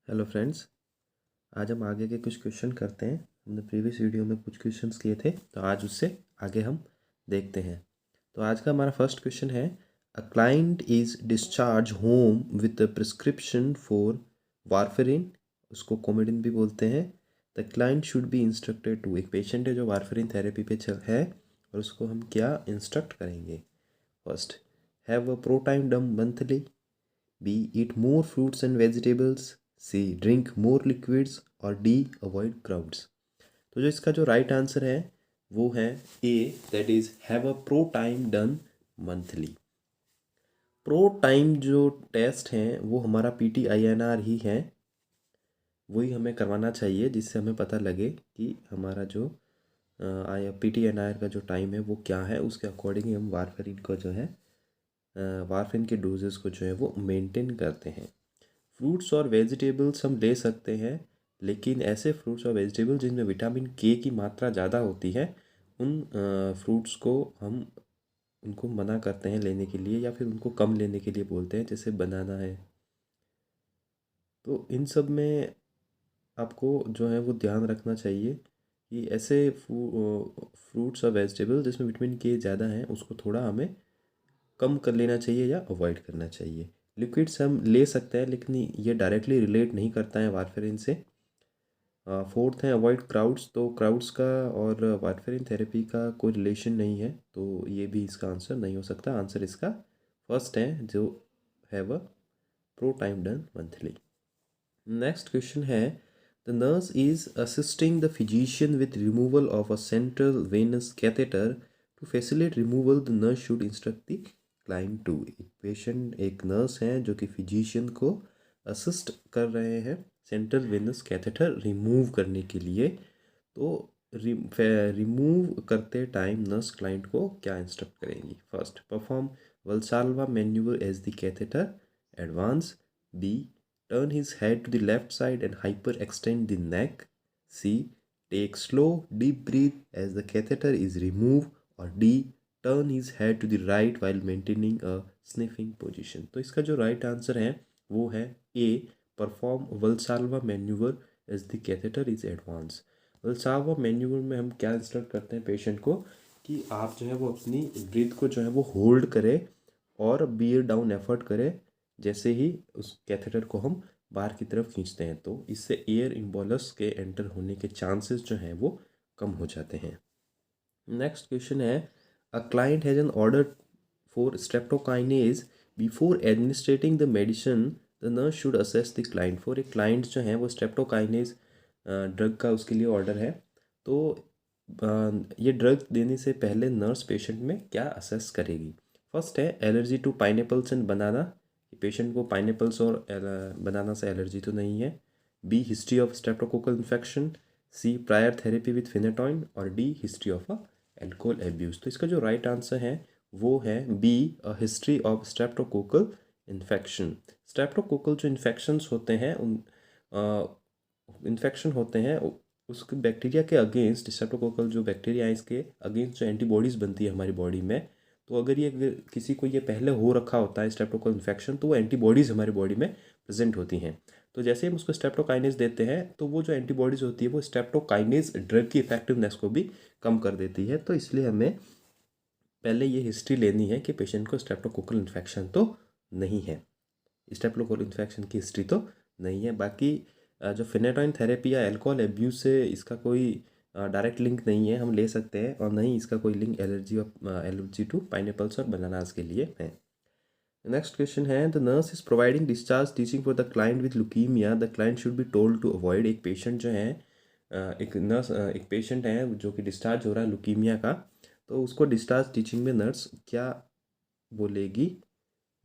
Hello friends. आज हम आगे के कुछ क्वेश्चन करते हैं। हमने प्रीवियस वीडियो में कुछ क्वेश्चंस किए थे, तो आज उससे आगे हम देखते हैं। तो आज का हमारा फर्स्ट क्वेश्चन है, a client is discharge home with a prescription for warfarin, उसको कोमेडिन भी बोलते हैं। The client should be instructed to, एक पेशेंट है जो वारफेरिन थेरेपी पे चल है और उसको हम क्या इंस्ट्रक्ट करेंगे। First, have a pro time डम monthly. B. Eat more fruits and vegetables. C. Drink more liquids. और D. Avoid crowds. तो जो इसका जो राइट आंसर है वो है A, that is have a pro time done monthly. Pro time जो टेस्ट हैं वो हमारा PTINR ही है, वही हमें करवाना चाहिए जिससे हमें पता लगे कि हमारा जो PTINR का जो टाइम है वो क्या है। उसके अकॉर्डिंग हम वारफेरिन को जो है वारफेरिन के डोजेस को जो है वो मेंटेन करते हैं। फ्रूट्स और वेजिटेबल्स हम ले सकते हैं, लेकिन ऐसे फ्रूट्स और वेजिटेबल जिनमें विटामिन के की मात्रा ज़्यादा होती है उन फ्रूट्स को हम उनको मना करते हैं लेने के लिए, या फिर उनको कम लेने के लिए बोलते हैं, जैसे बनाना है। तो इन सब में आपको जो है वो ध्यान रखना चाहिए कि ऐसे फ्रूट्स और वेजिटेबल जिसमें विटामिन के ज़्यादा है उसको थोड़ा हमें कम कर लेना चाहिए या अवॉइड करना चाहिए। लिक्विड्स हम ले सकते हैं, लेकिन ये डायरेक्टली रिलेट नहीं करता है वारफेरिन से। फोर्थ है अवॉइड क्राउड्स, तो क्राउड्स का और वारफेरिन थेरेपी का कोई रिलेशन नहीं है, तो ये भी इसका आंसर नहीं हो सकता। आंसर इसका फर्स्ट है, जो have a pro time done monthly. Next question है, the nurse is assisting the physician with removal of a central venous catheter. To facilitate removal the nurse should instruct the client to, एक patient एक nurse है जो कि physician को assist कर रहे हैं सेंट्रल वेनस कैथेटर रिमूव करने के लिए। तो रिमूव करते टाइम नर्स क्लाइंट को क्या इंस्ट्रक्ट करेंगी। First, perform Valsalva manoeuvre as the catheter advance. B, turn his head to the left side and hyperextend the neck. C, take slow deep breath as the catheter is removed. और D, turn his head to the right while maintaining a sniffing position। तो इसका जो right answer है वो है A, perform Valsalva manoeuvre as the catheter is advance. Valsalva manoeuvre में हम क्या इंस्ट्रक्ट करते हैं पेशेंट को कि आप जो है वो अपनी ब्रीथ को जो है वो होल्ड करें और बियर डाउन एफर्ट करें जैसे ही उस कैथेटर को हम बाहर की तरफ खींचते हैं, तो इससे एयर इम्बोलस के एंटर होने के चांसेस जो हैं वो कम हो जाते हैं। नेक्स्ट क्वेश्चन है, a client has an order for streptokinase before administrating the medicine, the nurse should assess the client for. एक क्लाइंट जो है वो स्ट्रेप्टोकाइनेज ड्रग का उसके लिए ऑर्डर है, तो ये ड्रग देने से पहले नर्स पेशेंट में क्या असेस करेगी। फर्स्ट है allergy to pineapples and banana, patient को पाइनएप्पल्स और बनाना से एलर्जी तो नहीं है। B, history of streptococcal infection. C, prior therapy with phenytoin. और D, history of a alcohol abuse. तो इसका जो राइट आंसर है वो है B, a history of streptococcal infection. Streptococcal जो इन्फेक्शंस होते हैं उन इन्फेक्शन होते हैं उसके बैक्टीरिया के अगेंस्ट, स्ट्रेप्टोकोकल जो बैक्टीरिया है इसके अगेंस्ट जो एंटीबॉडीज़ बनती है हमारी बॉडी में, तो अगर किसी को ये पहले हो रखा होता है स्ट्रेप्टोकोकल इन्फेक्शन, तो वो एंटीबॉडीज़ हमारी बॉडी में प्रेजेंट होती हैं। तो जैसे हम उसको स्ट्रेप्टोकाइनेज देते हैं तो वो जो एंटीबॉडीज़ होती है वो स्ट्रेप्टोकाइनेज ड्रग की इफेक्टिवनेस को भी कम कर देती है। तो इसलिए हमें पहले ये हिस्ट्री लेनी है कि पेशेंट को स्ट्रेप्टोकोकल इन्फेक्शन तो नहीं है, स्ट्रेप्टोकोकल इन्फेक्शन की हिस्ट्री तो नहीं है। बाकी जो फिनेटॉइन थेरेपी या अल्कोहल एब्यूज़ से इसका कोई डायरेक्ट लिंक नहीं है, हम ले सकते हैं, और नहीं इसका कोई लिंक एलर्जी टू पाइनएप्पल्स और बनानास के लिए है। नेक्स्ट क्वेश्चन है, the nurse is providing discharge teaching for the client with leukaemia, the client should be told to avoid. एक पेशेंट जो है एक पेशेंट है जो कि डिस्चार्ज हो रहा है लुकीमिया का, तो उसको डिस्चार्ज टीचिंग में नर्स क्या बोलेगी,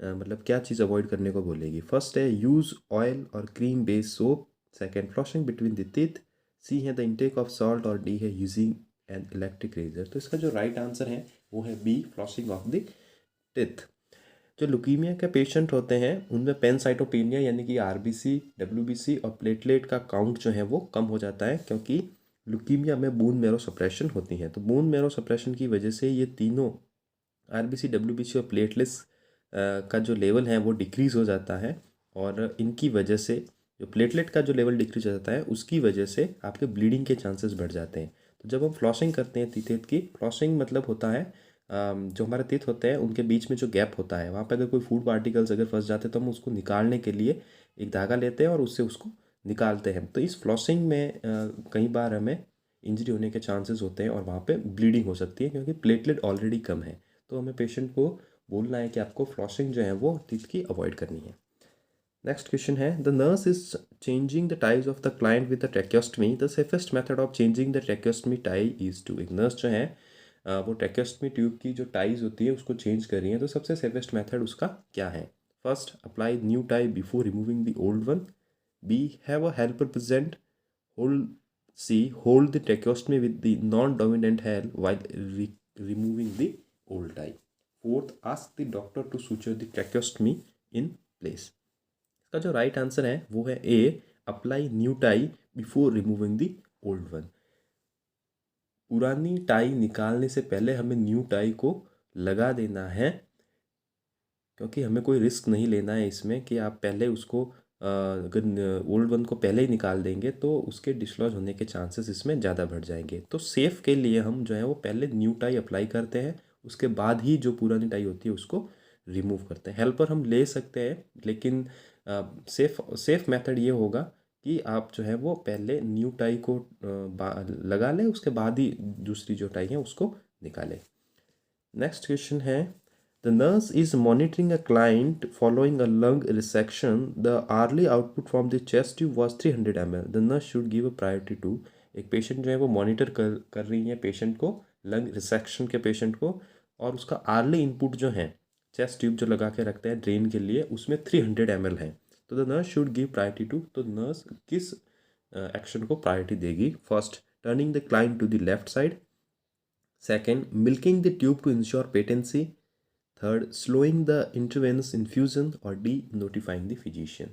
मतलब क्या चीज़ अवॉइड करने को बोलेगी। फर्स्ट है यूज़ ऑयल और cream based soap. Second, flossing between the teeth. C है द इंटेक ऑफ सॉल्ट। और डी है यूजिंग एन इलेक्ट्रिक रेजर। तो इसका जो राइट आंसर है वो है B, flossing of the teeth. जो लुकीमिया के पेशेंट होते हैं उनमें पेनसाइटोपेनिया यानी कि आरबीसी, डब्ल्यूबीसी और प्लेटलेट का काउंट जो है वो कम हो जाता है, क्योंकि लुकीमिया में बोन मैरो सप्रेशन होती है। तो बोन मैरो सप्रेशन की वजह से ये तीनों आरबीसी, डब्ल्यूबीसी और प्लेटलेट्स का जो लेवल है वो डिक्रीज़ हो जाता है, और इनकी वजह से जो प्लेटलेट का जो लेवल डिक्रीज हो जाता है उसकी वजह से आपके ब्लीडिंग के चांसेस बढ़ जाते हैं। तो जब हम फ्लॉसिंग करते हैं teeth की, फ्लॉसिंग मतलब होता है जो हमारे teeth होते हैं उनके बीच में जो गैप होता है वहाँ पे अगर कोई फूड पार्टिकल्स अगर फंस जाते हैं तो हम उसको निकालने के लिए एक धागा लेते हैं और उससे उसको निकालते हैं। तो इस फ्लॉसिंग में कई बार हमें इंजरी होने के चांसेस होते हैं और वहाँ पे ब्लीडिंग हो सकती है क्योंकि प्लेटलेट ऑलरेडी कम है। तो हमें पेशेंट को बोलना है कि आपको फ्लॉसिंग जो है वो टीथ की अवॉइड करनी है। नेक्स्ट क्वेश्चन है, the nurse is changing the ties of the client with the tracheostomy, the safest method of changing the tracheostomy tie is to. एक नर्स जो है वो ट्रैकेस्टमी ट्यूब की जो टाइज होती है उसको चेंज कर रही है, तो सबसे सेफेस्ट मेथड उसका क्या है? First, apply new tie before removing the old one. B, have a helper present. Hold C, hold the tracheostomy with the non-dominant hand while removing the old tie. Fourth, ask the doctor to suture the tracheostomy in place. इसका जो right answer है वो है A, apply new tie before removing the old one. पुरानी tie निकालने से पहले हमें न्यू टाई को लगा देना है क्योंकि हमें कोई रिस्क नहीं लेना है इसमें कि आप पहले उसको अगर ओल्ड वन को पहले ही निकाल देंगे तो उसके डिसलॉज होने के चांसेस इसमें ज़्यादा बढ़ जाएंगे। तो सेफ़ के लिए हम जो है वो पहले न्यू टाई अप्लाई करते हैं, उसके बाद ही जो पुरानी टाई होती है उसको रिमूव करते हैं। हेल्पर हम ले सकते हैं लेकिन सेफ़ मेथड ये होगा कि आप जो है वो पहले न्यू टाई को लगा लें, उसके बाद ही दूसरी जो टाई है उसको निकालें। नेक्स्ट क्वेश्चन है, the nurse is monitoring a client following a lung resection. The hourly output from the chest tube was 300 ml. The nurse should give a priority to। एक पेशेंट जो है वो मॉनिटर कर रही है पेशेंट को, lung resection के patient को, और उसका आर्ली इनपुट जो है चेस्ट ट्यूब जो लगा के रखते हैं ड्रेन के लिए उसमें 300 ml है। तो the nurse should give priority to. तो नर्स किस एक्शन को प्रायोरिटी देगी? First, turning the client to the left side. Second, milking the tube to ensure patency. Third, slowing the intravenous infusion. और डी, नोटिफाइंग द फिजिशियन।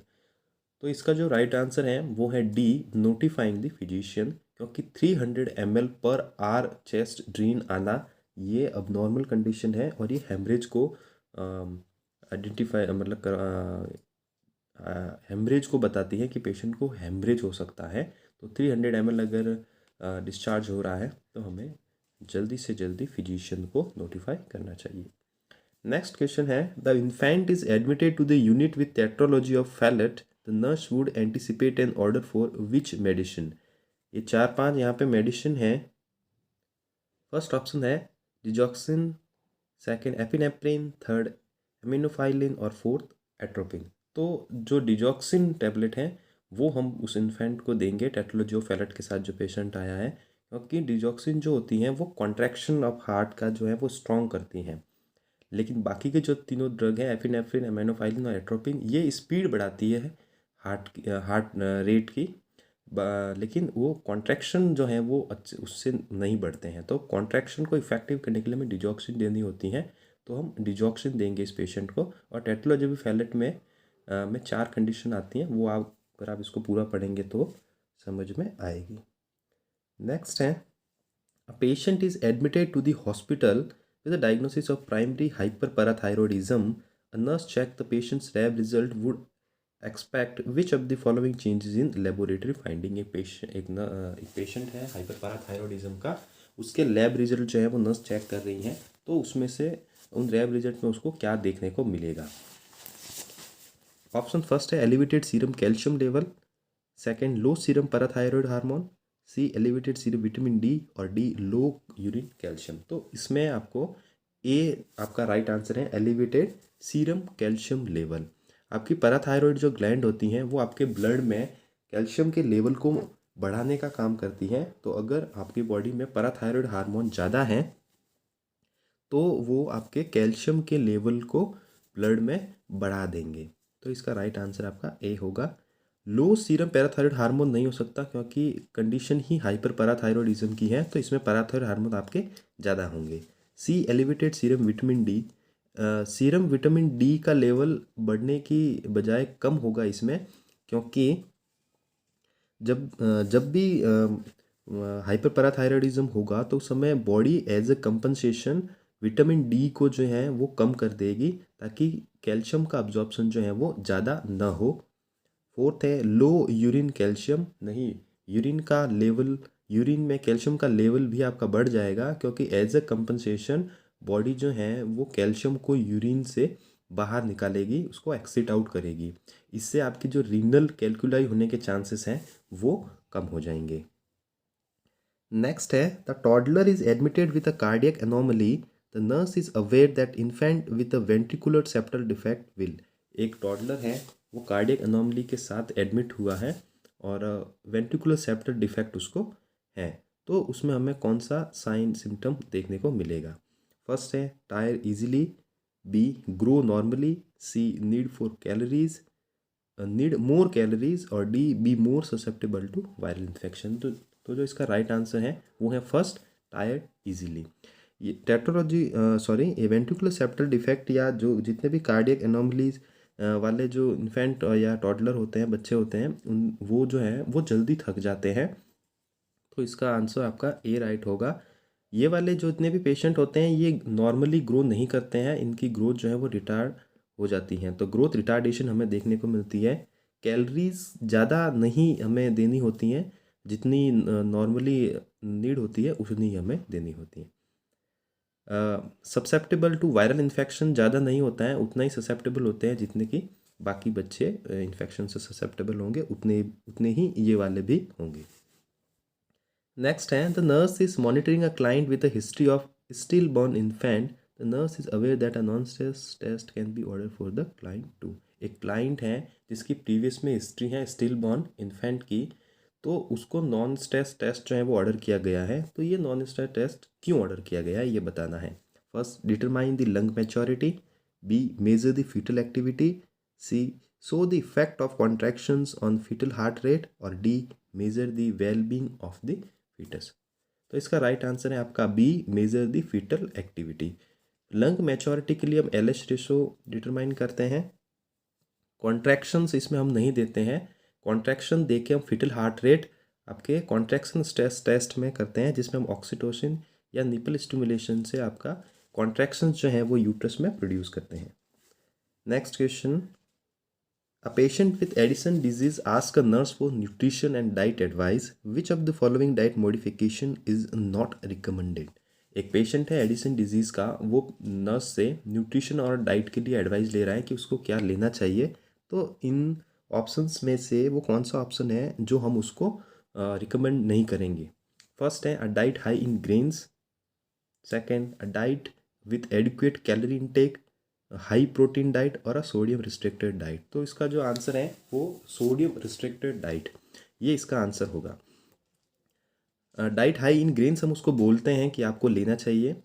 तो इसका जो right answer है वो है डी, नोटिफाइंग द फिजिशियन, क्योंकि 300 ml पर are chest drain आना ये अब नॉर्मल कंडीशन है और ये हेमरेज को आइडेंटिफाई मतलब हेमरेज को बताती है कि पेशेंट को हेमरेज हो सकता है। तो 300 ml अगर डिस्चार्ज हो रहा है तो हमें जल्दी से जल्दी फिजिशियन को नोटिफाई करना चाहिए। नेक्स्ट क्वेश्चन है, the infant is admitted to the unit with tetralogy of Fallot, the nurse would anticipate an order for which medicine. ये 4-5 यहाँ पे मेडिसिन है। फर्स्ट ऑप्शन है digoxin, second epinephrine, third aminophylline और fourth atropine. तो जो digoxin tablet है वो हम उस इन्फेंट को देंगे टेट्रोलॉजी ऑफ फैलेट के साथ जो पेशेंट आया है, क्योंकि डिजॉक्सिन जो होती हैं वो कॉन्ट्रैक्शन ऑफ हार्ट का जो है वो स्ट्रॉन्ग करती हैं। लेकिन बाकी के जो तीनों ड्रग हैं एफिनेफ्रिन, एमिनोफाइलिन और एट्रोपिन, ये स्पीड बढ़ाती है हार्ट रेट की, लेकिन वो कॉन्ट्रैक्शन जो है वो अच्छे उससे नहीं बढ़ते हैं। तो कॉन्ट्रैक्शन को इफेक्टिव करने के लिए हमें डिजॉक्सिन देनी होती है, तो हम डिजॉक्सिन देंगे इस पेशेंट को। और टेट्रोलॉजी फैलेट में 4 कंडीशन आती हैं, वो आप अगर आप इसको पूरा पढ़ेंगे तो समझ में आएगी। नेक्स्ट है, a patient is admitted to the hospital with a diagnosis of primary hyperparathyroidism. A nurse check the patient's lab result would expect which of the following changes in laboratory finding। एक patient है हाइपरपैराथायरॉयडिज्म का, उसके lab result जो है वो nurse check कर रही हैं, तो उसमें से उन लैब रिजल्ट में उसको क्या देखने को मिलेगा? ऑप्शन फर्स्ट है elevated serum calcium level, second low serum parathyroid hormone, C elevated serum vitamin D और डी लो यूरिन कैल्शियम। तो इसमें आपको ए आपका राइट आंसर है एलिवेटेड सीरम कैल्शियम लेवल। आपकी पैराथायरॉयड जो ग्लैंड होती हैं वो आपके ब्लड में कैल्शियम के लेवल को बढ़ाने का काम करती हैं। तो अगर आपकी बॉडी में पैराथायरॉयड हार्मोन ज़्यादा है तो वो आपके कैल्शियम के लेवल को ब्लड में बढ़ा देंगे। तो इसका राइट आंसर आपका ए होगा। लो सीरम पैराथायरॉयड हार्मोन नहीं हो सकता क्योंकि कंडीशन ही हाइपर पैराथायरॉयडिज्म की है, तो इसमें पैराथायरॉयड हार्मोन आपके ज़्यादा होंगे। C elevated serum vitamin D, serum vitamin D का लेवल बढ़ने की बजाय कम होगा इसमें, क्योंकि जब भी हाइपर पैराथायरॉयडिज्म होगा तो उस समय body as a compensation vitamin D को जो है वो कम कर देगी ताकि कैल्शियम का अब्जॉर्प्शन जो है वो ज़्यादा ना हो। फोर्थ है लो यूरिन कैल्शियम, नहीं, यूरिन में कैल्शियम का लेवल भी आपका बढ़ जाएगा, क्योंकि एज अ कंपनसेशन बॉडी जो है वो कैल्शियम को यूरिन से बाहर निकालेगी, उसको एक्सिट आउट करेगी। इससे आपकी जो रीनल कैल्कुलाई होने के चांसेस हैं वो कम हो जाएंगे। नेक्स्ट है the toddler is admitted with a cardiac anomaly, the nurse is aware that infant with a ventricular septal defect will. एक टॉडलर है वो कार्डियक एनोमली के साथ एडमिट हुआ है और वेंट्रिकुलर सेप्टल डिफेक्ट उसको है, तो उसमें हमें कौन सा साइन सिम्टम देखने को मिलेगा? फर्स्ट है tire easily, B grow normally, C need more calories, और D be more susceptible to viral infection. तो जो इसका राइट आंसर है वो है फर्स्ट, टायर्ड इजीली। ये टेट्रोलॉजी ये वेंट्रिकुलर सेप्टल डिफेक्ट या जो जितने भी कार्डियक एनोमलीज वाले जो इन्फेंट या टॉडलर होते हैं, बच्चे होते हैं, वो जो है वो जल्दी थक जाते हैं, तो इसका आंसर आपका ए राइट होगा। ये वाले जो इतने भी पेशेंट होते हैं ये नॉर्मली ग्रो नहीं करते हैं, इनकी ग्रोथ जो है वो रिटार्ड हो जाती हैं, तो ग्रोथ रिटार्डेशन हमें देखने को मिलती है। कैलोरीज ज़्यादा नहीं हमें देनी होती हैं, जितनी नॉर्मली नीड होती है उतनी हमें देनी होती है। ससेप्टेबल टू वायरल इन्फेक्शन ज़्यादा नहीं होता है, उतना ही ससेप्टेबल होते हैं जितने कि बाकी बच्चे इन्फेक्शन से ससेप्टेबल होंगे, उतने उतने ही ये वाले भी होंगे। नेक्स्ट है the nurse is monitoring a client with a history of still born infant, the nurse is aware that a non stress test can be order for the client to. एक client है जिसकी previous में history है still born infant की, तो उसको non stress test जो है वो ऑर्डर किया गया है। तो ये नॉन स्ट्रेस टेस्ट क्यों ऑर्डर किया गया है ये बताना है। First determine the lung maturity, B measure the fetal activity, C show the effect of contractions on fetal heart rate, और D measure the wellbeing of the fetus. तो इसका राइट आंसर है आपका B measure the fetal activity. Lung maturity के लिए हम LH ratio determine करते हैं, कॉन्ट्रैक्शंस इसमें हम नहीं देते हैं, कॉन्ट्रैक्शन देके हम फिटल हार्ट रेट आपके कॉन्ट्रैक्शन स्ट्रेस टेस्ट में करते हैं, जिसमें हम ऑक्सीटोसिन या निपल स्टिमुलेशन से आपका कॉन्ट्रैक्शंस जो है वो यूट्रस में प्रोड्यूस करते हैं। Next question, a patient with Addison disease ask a nurse for nutrition and diet advice, which of the following diet modification is not recommended. एक पेशेंट है एडिसन डिजीज़ का, वो नर्स से न्यूट्रिशन और diet के लिए एडवाइस ले रहा है कि उसको क्या लेना चाहिए, तो इन ऑप्शंस में से वो कौन सा ऑप्शन है जो हम उसको रिकमेंड नहीं करेंगे? फर्स्ट है a diet high in grains, second a diet with adequate calorie intake, high protein diet, और अ सोडियम रिस्ट्रिक्टेड डाइट। तो इसका जो आंसर है वो सोडियम रिस्ट्रिक्टेड डाइट, ये इसका आंसर होगा। डाइट हाई इन ग्रेन्स हम उसको बोलते हैं कि आपको लेना चाहिए,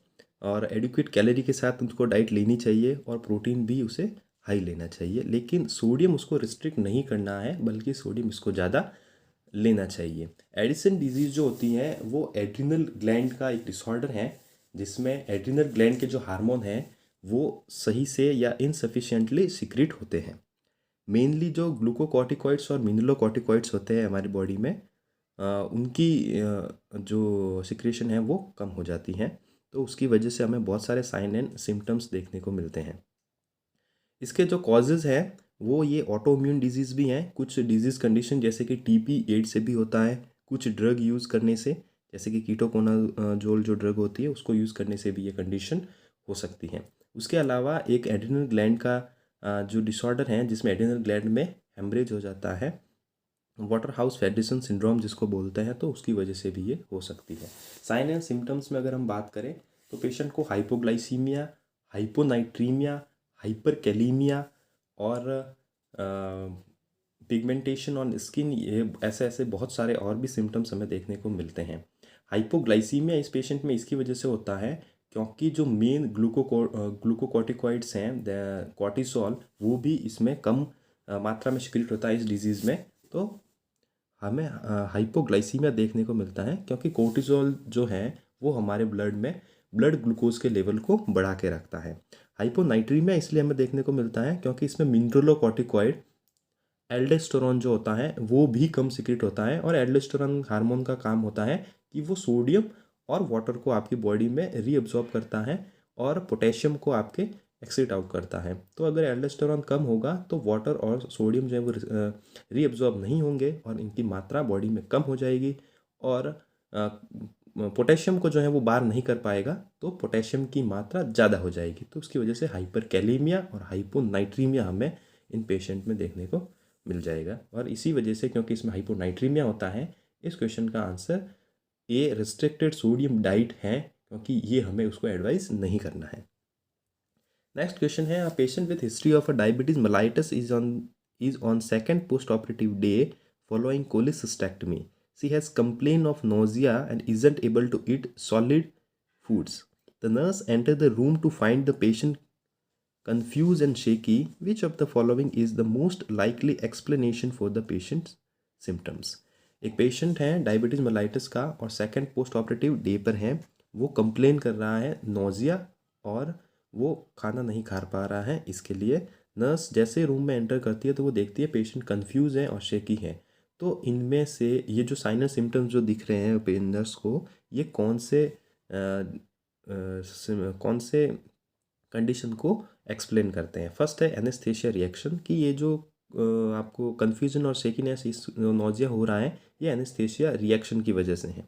और एडिक्वेट कैलोरी के साथ उसको डाइट लेनी चाहिए, और प्रोटीन भी उसे हाई लेना चाहिए, लेकिन सोडियम उसको रिस्ट्रिक्ट नहीं करना है, बल्कि सोडियम इसको ज़्यादा लेना चाहिए। एडिसन डिजीज़ जो होती है वो एड्रिनल ग्लैंड का एक डिसऑर्डर है, जिसमें एड्रिनल ग्लैंड के जो हार्मोन हैं वो सही से या इनसफिशिएंटली सिक्रीट होते हैं। मेनली जो ग्लूकोकॉर्टिकॉइड्स और मिनरलोकॉर्टिकॉइड्स होते हैं हमारी बॉडी में, उनकी जो सिक्रेशन है वो कम हो जाती हैं, तो उसकी वजह से हमें बहुत सारे साइन एंड सिम्टम्स देखने को मिलते हैं। इसके जो कॉजेज़ हैं वो ये ऑटो इम्यून डिजीज़ भी हैं, कुछ डिजीज़ कंडीशन जैसे कि टीपी एड्स से भी होता है, कुछ ड्रग यूज़ करने से, जैसे कि कीटोकोनाजोल जो ड्रग होती है उसको यूज़ करने से भी ये कंडीशन हो सकती है। उसके अलावा एक एड्रिनल ग्लैंड का जो डिसऑर्डर है, जिसमें एड्रिनल ग्लैंड में हेमरेज हो जाता है, वाटर हाउस फेडरेशन सिंड्रोम जिसको बोलते हैं, तो उसकी वजह से भी ये हो सकती है। साइन एंड सिम्टम्स में अगर हम बात करें तो पेशेंट को हाइपोग्लाइसीमिया, हाइपोनाइट्रीमिया, हाइपरकैलीमिया और पिगमेंटेशन ऑन स्किन, ये ऐसे ऐसे बहुत सारे और भी सिम्टम्स हमें देखने को मिलते हैं। हाइपोग्लाइसीमिया इस पेशेंट में इसकी वजह से होता है क्योंकि जो मेन ग्लूकोकॉर्टिकॉइड्स हैं, कॉर्टिसोल, वो भी इसमें कम मात्रा में सिक्रीट होता है इस डिजीज़ में, तो हमें हाइपोग्लाइसीमिया देखने को मिलता है, क्योंकि कोर्टिसोल जो है वो हमारे ब्लड में ब्लड ग्लूकोज के लेवल को बढ़ा के रखता है। हाइपोनाइट्रीमिया इसलिए हमें देखने को मिलता है क्योंकि इसमें मिनरलोकॉर्टिकॉइड एल्डोस्टेरोन जो होता है वो भी कम सिक्रीट होता है, और एल्डोस्टेरोन हार्मोन का काम होता है कि वो सोडियम और वाटर को आपकी बॉडी में रीअब्जॉर्ब करता है और पोटेशियम को आपके एक्सिट आउट करता है। तो अगर एल्डोस्टेरॉन कम होगा तो वाटर और सोडियम जो है वो रीअब्जॉर्ब नहीं होंगे और इनकी मात्रा बॉडी में कम हो जाएगी और पोटेशियम को जो है वो बाहर नहीं कर पाएगा, तो पोटेशियम की मात्रा ज़्यादा हो जाएगी। तो उसकी वजह से हाइपरकैलेमिया और हाइपोनाइट्रीमिया हमें इन पेशेंट में देखने को मिल जाएगा। और इसी वजह से, क्योंकि इसमें हाइपोनाइट्रीमिया होता है, इस क्वेश्चन का answer A restricted sodium diet है, क्योंकि ये हमें उसको एडवाइस नहीं करना है। नेक्स्ट क्वेश्चन है, a patient with history of a diabetes mellitus is on second post operative day following cholecystectomy. She has complained of nausea and isn't able to eat solid foods. The nurse entered the room to find the patient confused and shaky. Which of the following is the most likely explanation for the patient's symptoms? एक patient है diabetes mellitus का और second post operative day पर है। वो complain कर रहा है नोज़िया और वो खाना नहीं खा पा रहा है। इसके लिए नर्स जैसे रूम में एंटर करती है तो वो देखती है पेशेंट कंफ्यूज है और शेकी है। तो इनमें से ये जो साइनल सिम्टम्स जो दिख रहे हैं नर्स को, ये कौन से कंडीशन को एक्सप्लेन करते हैं? फर्स्ट है एनेस्थेशिया रिएक्शन, कि ये जो आपको कन्फ्यूजन और शेकीनेस, इस नोजिया हो रहा है, ये एनेस्थेशिया रिएक्शन की वजह से है।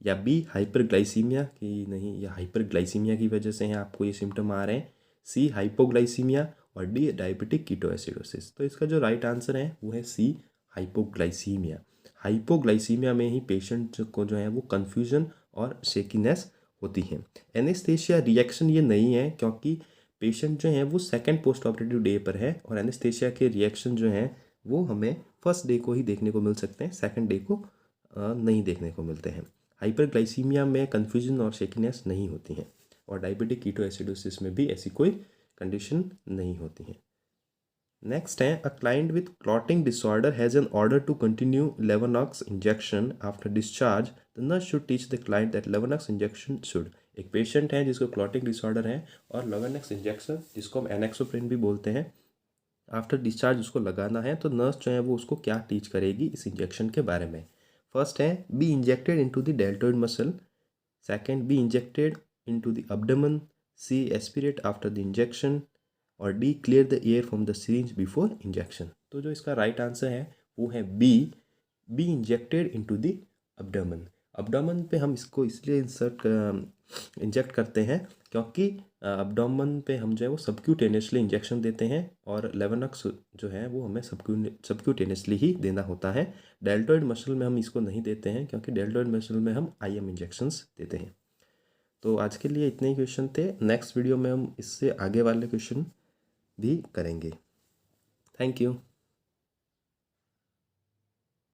या बी हाइपरग्लाइसीमिया, कि नहीं, या हाइपरग्लाइसीमिया की वजह से हैं आपको ये सिम्टम आ रहे हैं। सी हाइपोग्लाइसीमिया और डी डायबिटिक कीटोएसिडोसिस। तो इसका जो राइट आंसर है वो है सी हाइपोग्लाइसीमिया। हाइपोग्लाइसीमिया में ही पेशेंट को जो है वो कन्फ्यूजन और शेकीनेस होती है। एनेस्थेशिया रिएक्शन ये नहीं है, क्योंकि पेशेंट जो है वो सेकेंड पोस्ट ऑपरेटिव डे पर है और एनेस्थेशिया के रिएक्शन जो हैं वो हमें फर्स्ट डे को ही देखने को मिल सकते हैं, सेकेंड डे को नहीं देखने को मिलते हैं। हाइपरग्लाइसीमिया में कन्फ्यूजन और शेकीनेस नहीं होती हैं और डायबिटिक कीटोएसिडोसिस में भी ऐसी कोई कंडीशन नहीं होती है। नेक्स्ट है, a client with clotting disorder has an order to continue Lovenox injection after discharge. The nurse should teach the client that Lovenox injection should. एक पेशेंट है जिसको क्लॉटिंग डिसऑर्डर है और लेवोनॉक्स इंजेक्शन, जिसको हम एनेक्सोप्रिन भी बोलते हैं, आफ्टर डिस्चार्ज उसको लगाना है। तो नर्स जो है वो उसको क्या टीच करेगी इस इंजेक्शन के बारे में? फर्स्ट है, B injected into the deltoid muscle. Second, B injected into the abdomen. C aspirate after the injection और D clear the air from the syringe before injection. तो जो इसका राइट आंसर है वो है B injected into the abdomen। abdomen पे हम इसको इसलिए इंजेक्ट करते हैं क्योंकि abdomen पे हम जो है वो सबक्यूटेनियसली इंजेक्शन देते हैं और लेवोनॉक्स जो है वो हमें सबक्यूटेनियसली ही देना होता है। डेल्टोइड मसल में हम इसको नहीं देते हैं, क्योंकि डेल्टोइड मसल में हम IM इंजेक्शंस देते हैं। तो आज के लिए इतने ही क्वेश्चन थे। नेक्स्ट वीडियो में हम इससे आगे वाले क्वेश्चन भी करेंगे। Thank you.